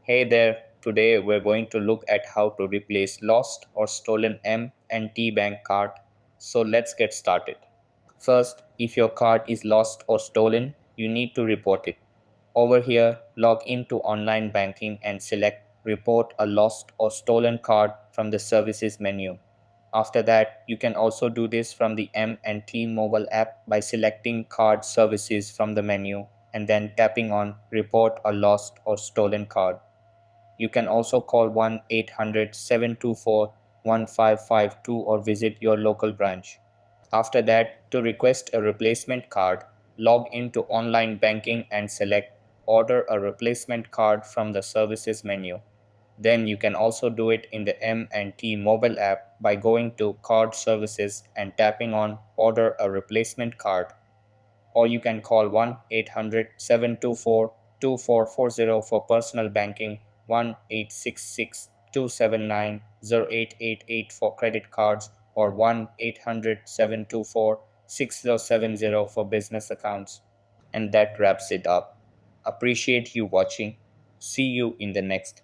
Hey there, today we're going to look at how to replace lost or stolen M and T bank card. So let's get started. First, if your card is lost or stolen, you need to report it. Over here, log into online banking and select Report a lost or stolen card from the Services menu. After that, you can also do this from the M&T mobile app by selecting Card Services from the menu and then tapping on Report a lost or stolen card. You can also call 1-800-724-1552 or visit your local branch. After that, to request a replacement card, log into online banking and select Order a replacement card from the Services menu. Then you can also do it in the M&T mobile app by going to Card Services and tapping on Order a replacement card, or you can call 1-800-724-2440 for personal banking, 1-866-279-0888 for credit cards, or 1-800-724-6070 for business accounts. And that wraps it up. Appreciate you watching. See you in the next